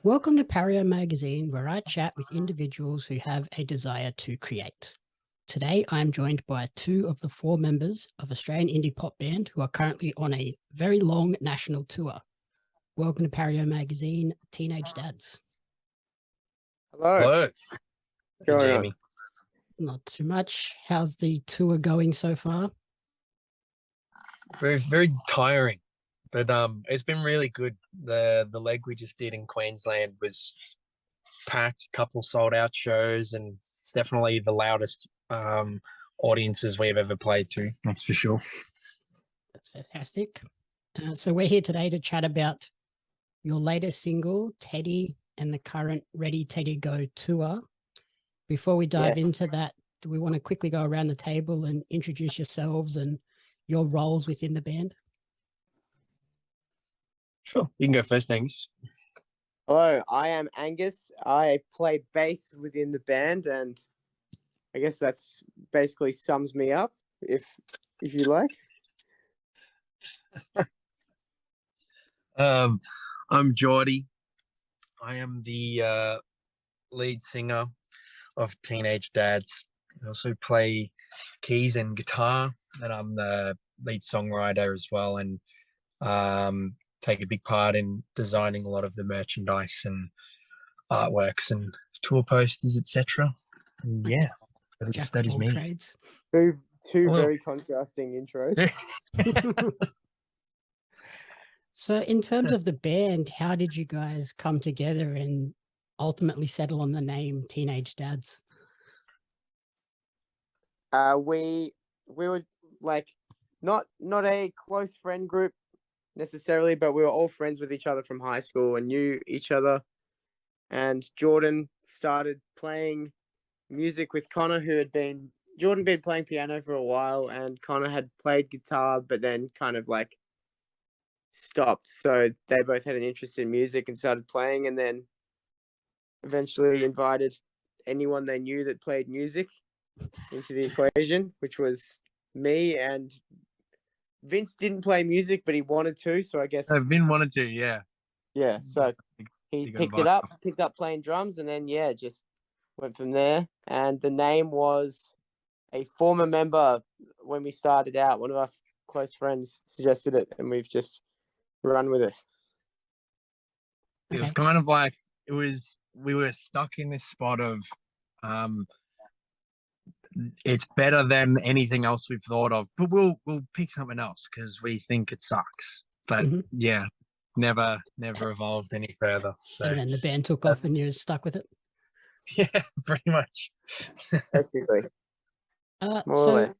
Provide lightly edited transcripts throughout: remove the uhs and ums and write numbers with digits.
Welcome to Pario magazine, where I chat with individuals who have a desire to create. Today, I am joined by two of the four members of Australian indie pop band who are currently on a very long national tour. Welcome to Pario magazine, Teenage Dads. Hello. Hello. Going Jamie. Not too much. How's the tour going so far? Very tiring, but it's been really good. The leg we just did in Queensland was packed, a couple sold out shows, and it's definitely the loudest audiences we've ever played to. That's for sure. That's fantastic. So we're here today to chat about your latest single, Teddy, and the current Ready, Teddy, Go tour. Before we dive into that, do we want to quickly go around the table and introduce yourselves and your roles within the band? Sure. You can go first, Angus. Hello, I am Angus. I play bass within the band, and I guess that's basically sums me up, if you like. I'm Geordie. I am the lead singer of Teenage Dads. I also play keys and guitar, and I'm the lead songwriter as well, and take a big part in designing a lot of the merchandise and artworks and tour posters, etc. Yeah, that is me. Trades. Two very contrasting intros. So in terms of the band, how did you guys come together and ultimately settle on the name Teenage Dads? We were like not a close friend group necessarily, but we were all friends with each other from high school and knew each other. And Jordan started playing music with Connor, Jordan been playing piano for a while, and Connor had played guitar, but then kind of like stopped. So they both had an interest in music and started playing, and then eventually invited anyone they knew that played music into the equation, which was me. And Vince didn't play music, but he wanted to, so I guess Vin wanted to, yeah. So he picked up playing drums, and then just went from there. And the name was a former member when we started out. One of our close friends suggested it, and we've just run with it. It was kind of like we were stuck in this spot of it's better than anything else we've thought of, but we'll pick something else because we think it sucks. But never evolved any further. So and then the band took off and you're stuck with it. Yeah, pretty much. Basically. More or less.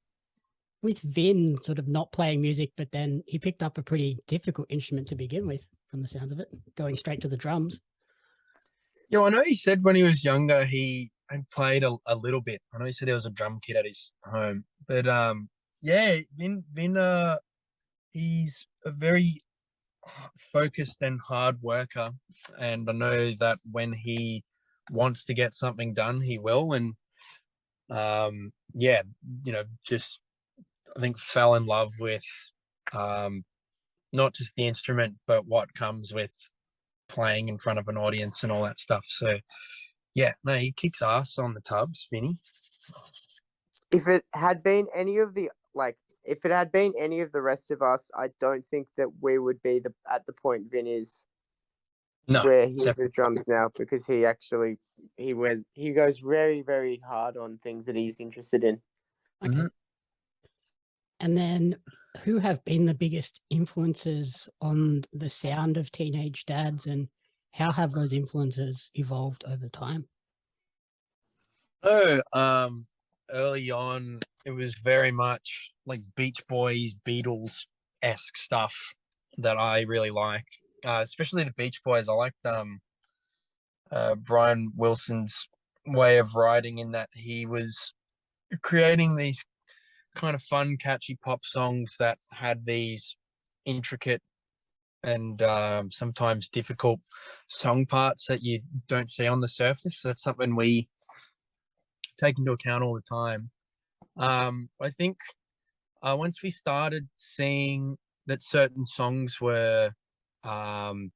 With Vin sort of not playing music, but then he picked up a pretty difficult instrument to begin with, from the sounds of it, going straight to the drums. Yeah, I know he said when he was younger he had played a little bit. I know he said he was a drum kid at his home, but Vin he's a very focused and hard worker, and I know that when he wants to get something done, he will. And just I think fell in love with not just the instrument, but what comes with playing in front of an audience and all that stuff. So he kicks ass on the tubs, Vinny. If it had been any of the rest of us, I don't think that we would be at the point Vin is where he is with drums now, because he goes very, very hard on things that he's interested in. Okay. And then who have been the biggest influences on the sound of Teenage Dads, and how have those influences evolved over time? Early on, it was very much like Beach Boys, Beatles-esque stuff that I really liked. Especially the Beach Boys. I liked Brian Wilson's way of writing, in that he was creating these kind of fun, catchy pop songs that had these intricate and sometimes difficult song parts that you don't see on the surface. So that's something we take into account all the time. I think once we started seeing that certain songs were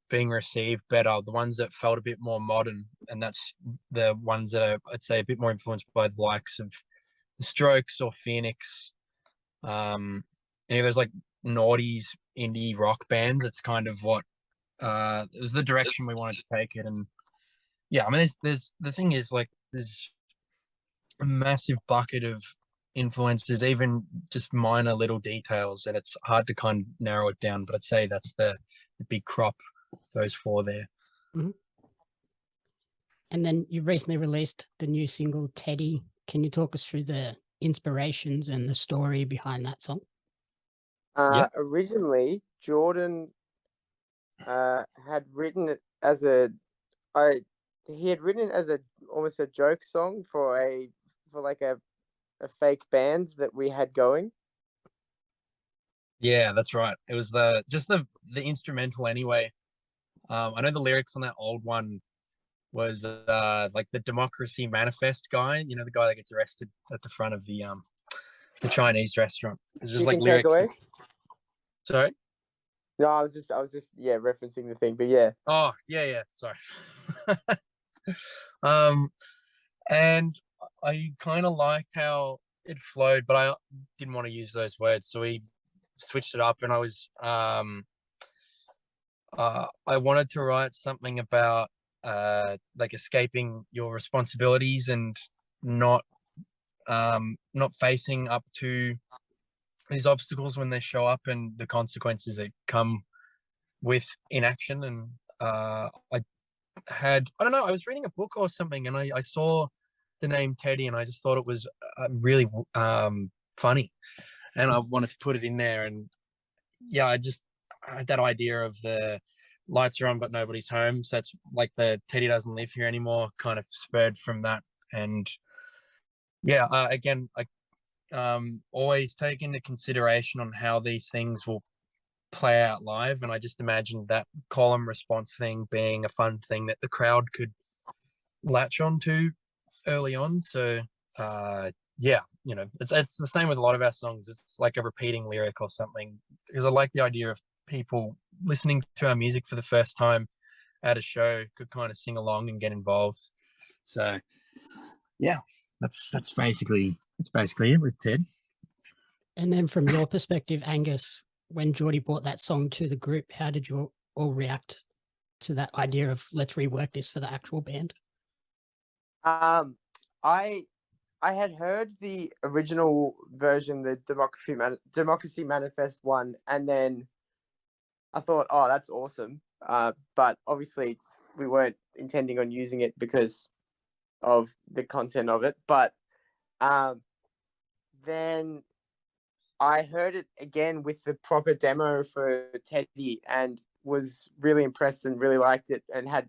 being received better, the ones that felt a bit more modern, and that's the ones that are, I'd say, a bit more influenced by the likes of the Strokes or Phoenix, any of those like noughties indie rock bands. It's kind of what it was the direction we wanted to take it. And yeah, I mean, there's the thing is, like, there's a massive bucket of influences, even just minor little details, and it's hard to kind of narrow it down. But I'd say that's the big crop, those four there. Mm-hmm. And then you recently released the new single Teddy. Can you talk us through the inspirations and the story behind that song? Originally, Jordan had written it as he had written it as almost a joke song for like a fake band that we had going. Yeah, that's right. It was just the instrumental anyway. I know the lyrics on that old one was like the Democracy Manifest guy, you know, the guy that gets arrested at the front of the Chinese restaurant. It's just You like can lyrics. take away. Sorry? No, I was just referencing the thing, but yeah. Oh, yeah, sorry. And I kind of liked how it flowed, but I didn't want to use those words, so we switched it up. And I was I wanted to write something about like escaping your responsibilities and not facing up to these obstacles when they show up, and the consequences that come with inaction. And I don't know, I was reading a book or something, and I saw the name Teddy, and I just thought it was really funny, and I wanted to put it in there. And yeah, I had that idea of the lights are on but nobody's home, so that's like the Teddy doesn't live here anymore kind of spurred from that. And yeah, again, I always take into consideration on how these things will play out live, and I just imagined that column response thing being a fun thing that the crowd could latch on to early on. So yeah, you know, it's the same with a lot of our songs. It's like a repeating lyric or something, because I like the idea of people listening to our music for the first time at a show could kind of sing along and get involved. So yeah, that's basically it with Ted. And then from your perspective, Angus, when Geordie brought that song to the group, how did you all react to that idea of let's rework this for the actual band? I had heard the original version, the Democracy Manifest one, and then I thought, oh, that's awesome. But obviously we weren't intending on using it because of the content of it. But then I heard it again with the proper demo for Teddy and was really impressed and really liked it, and had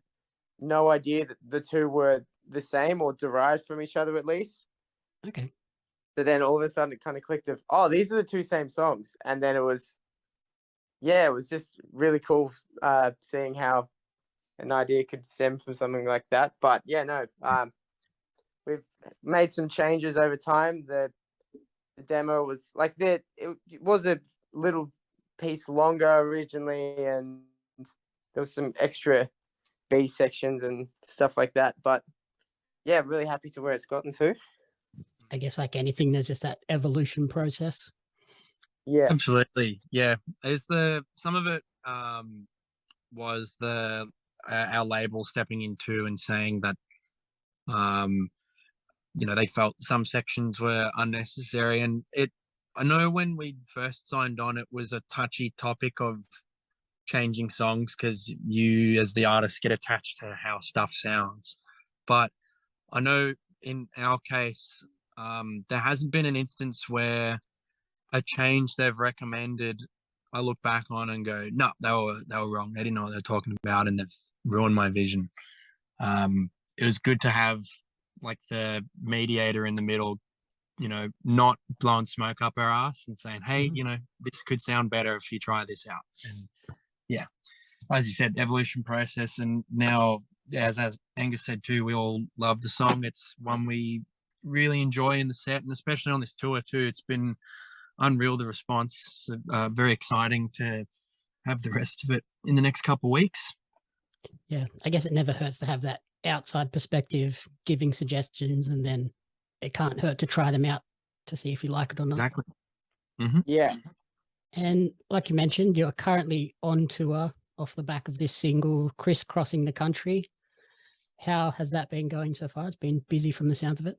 no idea that the two were the same or derived from each other at least. Okay. So then all of a sudden it kind of clicked of, oh, these are the two same songs. And then it was just really cool seeing how an idea could stem from something like that. But yeah, no, we've made some changes over time. The demo was like it was a little piece longer originally, and there was some extra B sections and stuff like that. But yeah, really happy to where it's gotten to. I guess like anything, there's just that evolution process. Yeah, absolutely. Yeah, some of it was our label stepping into and saying that you know, they felt some sections were unnecessary. And I know when we first signed on, it was a touchy topic of changing songs, because you as the artist get attached to how stuff sounds. But I know in our case, there hasn't been an instance where a change they've recommended I look back on and go, no, they were wrong. They didn't know what they're talking about, and they've ruined my vision. It was good to have like the mediator in the middle, you know, not blowing smoke up our ass and saying, hey, you know, this could sound better if you try this out. And yeah, as you said, evolution process. And now, as Angus said too, we all love the song. It's one we really enjoy in the set, and especially on this tour too. It's been unreal, the response. So very exciting to have the rest of it in the next couple of weeks. Yeah, I guess it never hurts to have that outside perspective, giving suggestions, and then it can't hurt to try them out to see if you like it or not. Exactly. Yeah. And like you mentioned, you're currently on tour off the back of this single, Criss-crossing the country. How has that been going so far? It's been busy from the sounds of it.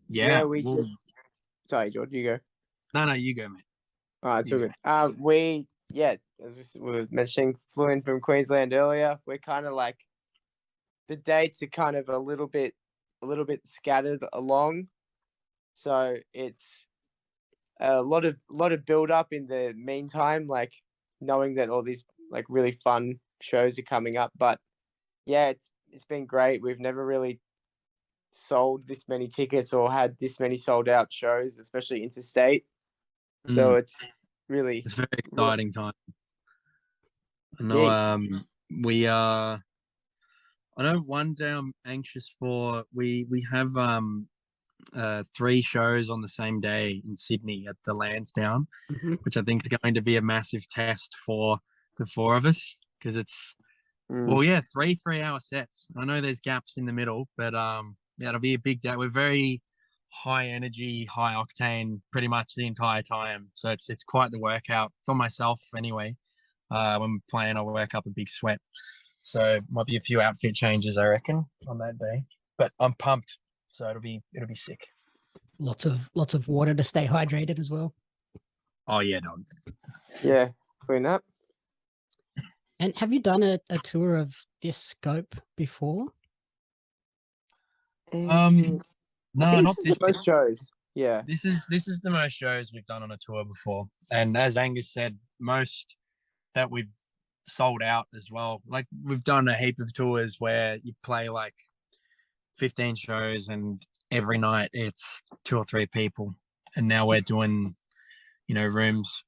Yeah. we just. Sorry, George, you go. No, you go, mate. It's all good. As we were mentioning, flew in from Queensland earlier. We're kind of like the dates are kind of a little bit scattered along, so it's a lot of build up in the meantime, like knowing that all these like really fun shows are coming up. But yeah, it's been great. We've never really sold this many tickets or had this many sold out shows, especially interstate. So it's really a very exciting time. I know I know one day I'm anxious for. We have 3 shows on the same day in Sydney at the Lansdowne, which I think is going to be a massive test for the 4 of us, because it's 3 3-hour sets. I know there's gaps in the middle, but it'll be a big day. We're very high energy, high octane pretty much the entire time, so it's quite the workout for myself anyway. When we're playing, I'll work up a big sweat, so might be a few outfit changes, I reckon, on that day, but I'm pumped, so it'll be sick. Lots of water to stay hydrated as well. Oh yeah, dog. Yeah, clean up. And have you done a tour of this scope before? No, not this. Most shows. Yeah. This is the most shows we've done on a tour before. And as Angus said, most that we've sold out as well. Like, we've done a heap of tours where you play like 15 shows and every night it's 2 or 3 people. And now we're doing, rooms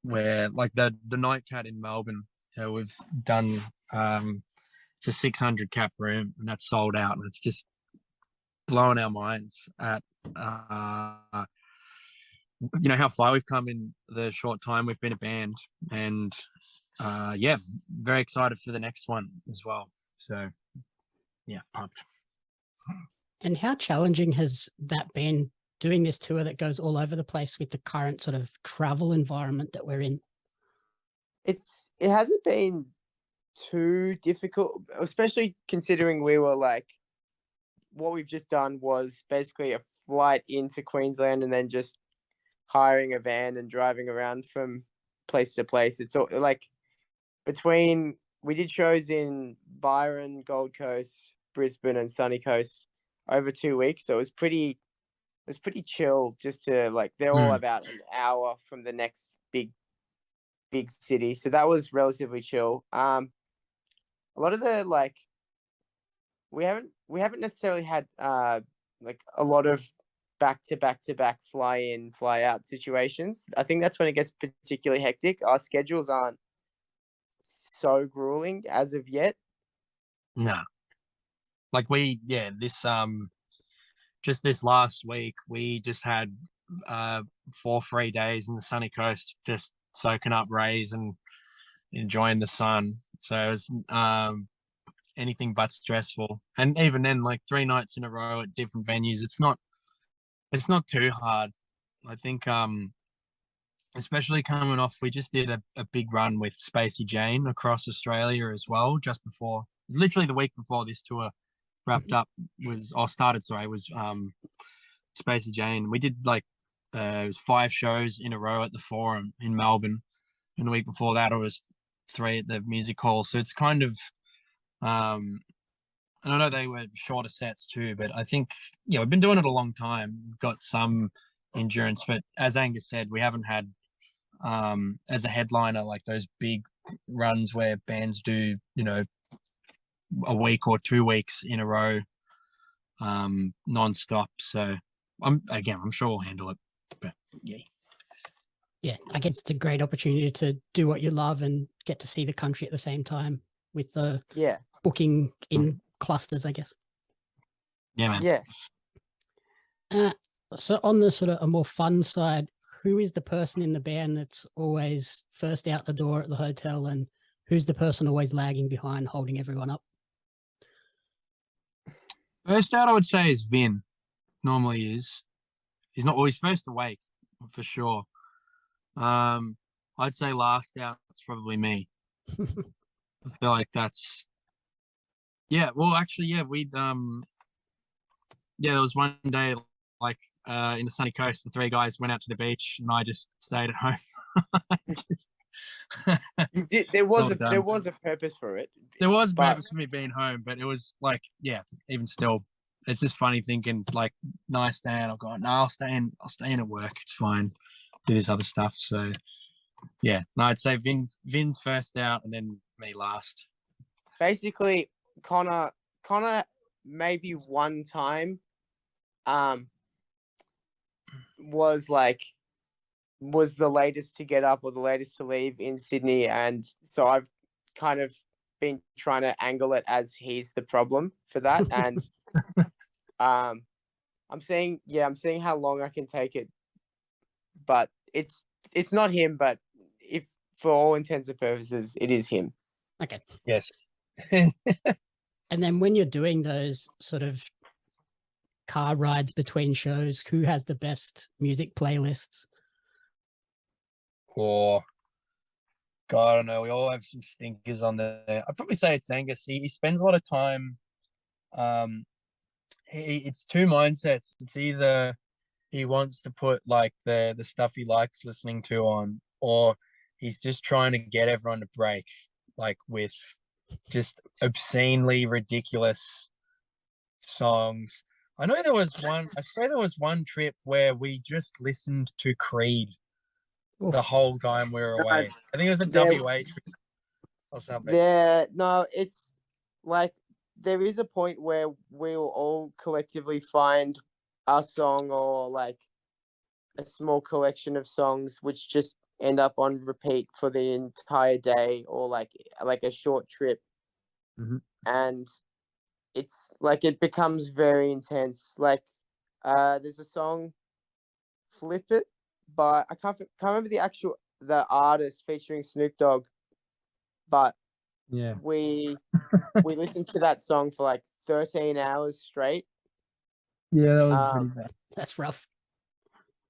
where, like the Night Cat in Melbourne, we've done it's a 600 cap room and that's sold out, and it's just blowing our minds at how far we've come in the short time we've been a band. And very excited for the next one as well, so yeah, pumped. And how challenging has that been, doing this tour that goes all over the place with the current sort of travel environment that we're in? It hasn't been too difficult, especially considering we were like, what we've just done was basically a flight into Queensland and then just hiring a van and driving around from place to place. It's all like we did shows in Byron, Gold Coast, Brisbane and Sunny Coast over 2 weeks. So it was pretty chill, just to like, they're all about an hour from the next big city. So that was relatively chill. A lot of the like, we haven't necessarily had like a lot of back to back fly in, fly out situations. I think that's when it gets particularly hectic. Our schedules aren't so grueling as of yet. No. Like this last week we just had 4 free days in the sunny coast, just soaking up rays and enjoying the sun. So it was anything but stressful. And even then, like 3 nights in a row at different venues, it's not too hard. I think especially coming off, we just did a big run with Spacey Jane across Australia as well, just before, it was literally the week before this tour wrapped up, was Spacey Jane. We did like it was 5 shows in a row at the Forum in Melbourne, and the week before that it was 3 at the Music Hall. So it's kind of and I know they were shorter sets too, but I think we've been doing it a long time. We've got some endurance, but as Angus said, we haven't had as a headliner like those big runs where bands do a week or 2 weeks in a row non-stop. So I'm sure we'll handle it. But yeah, I guess it's a great opportunity to do what you love and get to see the country at the same time with the booking in clusters, I guess. Yeah, man. Yeah. So on the sort of a more fun side, who is the person in the band that's always first out the door at the hotel, and who's the person always lagging behind, holding everyone up? First out, I would say, is Vin. Normally is. He's not always first awake, for sure. I'd say last out, it's probably me. I feel like that's, yeah. Well, actually, yeah, there was one day, like, in the sunny coast, the three guys went out to the beach, and I just stayed at home. There Well was a purpose for it. There was a but purpose for me being home, but it was like, yeah, even still, it's just funny thinking like, nice day, and I've gone, no, I'll stay in at work. It's fine. Do this other stuff. So yeah, no, I'd say Vin's first out, and then me last. basically, Connor maybe one time was the latest to get up or the latest to leave in Sydney, and so I've kind of been trying to angle it as he's the problem for that, and I'm seeing how long I can take it, but it's not him, but if for all intents and purposes it is him. Okay. Yes. And then when you're doing those sort of car rides between shows, who has the best music playlists? Or God, I don't know. We all have some stinkers on there. I'd probably say it's Angus. He spends a lot of time. It's two mindsets. It's either he wants to put like the stuff he likes listening to on, or he's just trying to get everyone to break, like with just obscenely ridiculous songs. I know there was one. I swear there was one trip where we just listened to Creed the whole time we were away. I think it was a WA trip or something. No, it's like there is a point where we'll all collectively find a song or like a small collection of songs which just end up on repeat for the entire day, or like a short trip. Mhm. And it's like it becomes very intense. Like there's a song, Flip It, but I can't remember the artist featuring Snoop Dogg, but Yeah. we listened to that song for like 13 hours straight. Yeah, that was pretty bad. That's rough.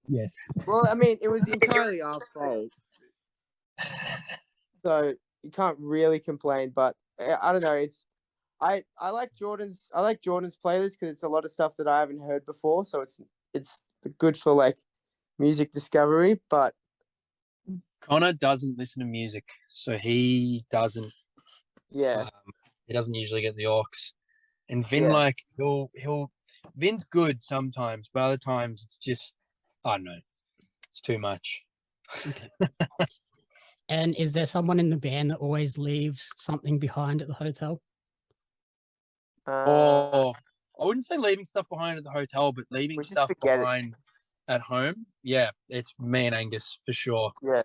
Yes. Well, I mean, it was entirely our fault, so you can't really complain. But I don't know. I like Jordan's playlist because it's a lot of stuff that I haven't heard before. So it's good for like music discovery. But Connor doesn't listen to music, so he doesn't. Yeah, he doesn't usually get the aux. And Vin, Yeah. like he'll Vin's good sometimes, but other times it's just, I don't know, it's too much. And is there someone in the band that always leaves something behind at the hotel? Or I wouldn't say leaving stuff behind at the hotel, but leaving We just stuff forget it. behind at home. Yeah, it's me and Angus for sure. yeah,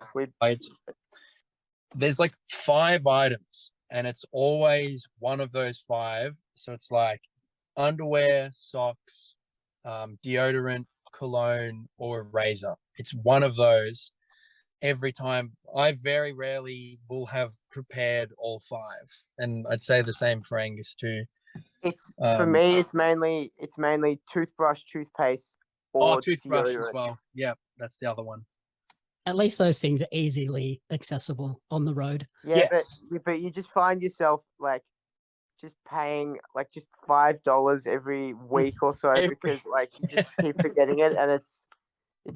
There's like 5 items, and it's always one of those 5. So it's like underwear, socks, deodorant, cologne, or a razor. It's one of those every time. I very rarely will have prepared all 5, and I'd say the same for Angus too. It's for me. It's mainly toothbrush, toothpaste, or Toothbrush deodorant. as well. Yeah, that's the other one. At least those things are easily accessible on the road. Yeah, Yes. but you just find yourself like just paying like just $5 every week or so because like you just keep forgetting it, and it's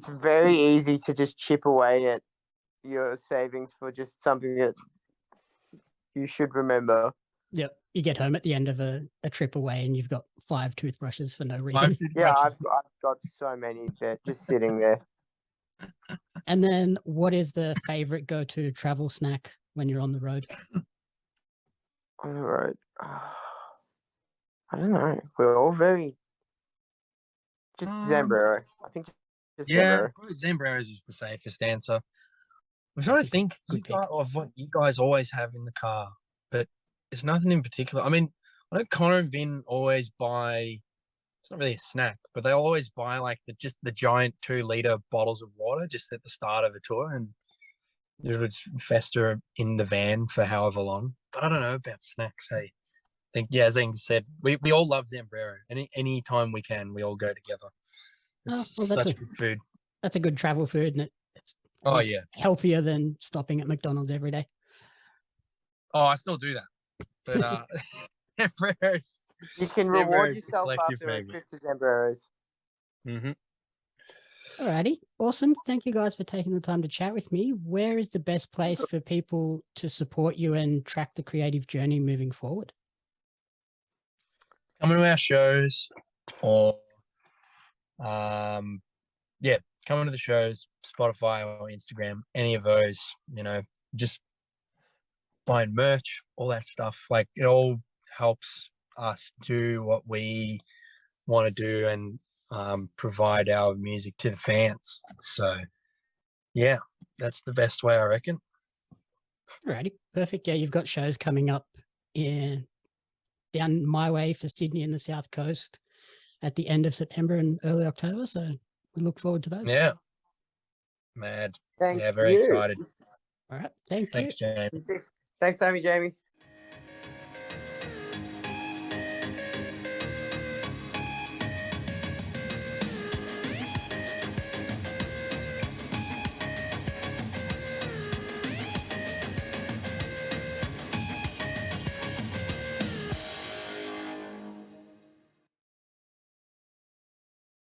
very easy to just chip away at your savings for just something that you should remember. Yep. You get home at the end of a trip away and you've got 5 toothbrushes for no 5 reason. Yeah, I've toothbrushes. got so many there just sitting there. And then what is the favorite go-to travel snack when you're on the road? On the road, I don't know. We're all very just Zambrero. I think just Yeah, Zambrero. Zambrero is just the safest answer. I'm trying to think of what you guys always have in the car, but it's nothing in particular. I mean, I know Connor and Vin always buy it's not really a snack, but they always buy like just the giant 2-liter bottles of water just at the start of the tour, and it would fester in the van for however long. But I don't know about snacks. Hey, I think, yeah, as Angus said, we all love Zambrero. Any time we can, we all go together. It's well, that's such good food. That's a good travel food, and it's Oh yeah, healthier than stopping at McDonald's every day. oh, I still do that, but Zambrero's, You can reward Zambrero's the yourself collective after a favorite. trip to Zambrero's. Mm-hmm. Alrighty, awesome. Thank you guys for taking the time to chat with me. Where is the best place for people to support you and track the creative journey moving forward? Coming to our shows, or yeah, coming to the shows, Spotify or Instagram, any of those, just buying merch, all that stuff. Like, it all helps us do what we want to do and provide our music to the fans. So yeah, that's the best way, I reckon. Alrighty, perfect. Yeah, you've got shows coming up down my way for Sydney and the South Coast at the end of September and early October. So we look forward to those. Yeah. Mad. Thank yeah, very you. excited. All right. Thank Thanks, you. Jamie. Thanks, Jamie.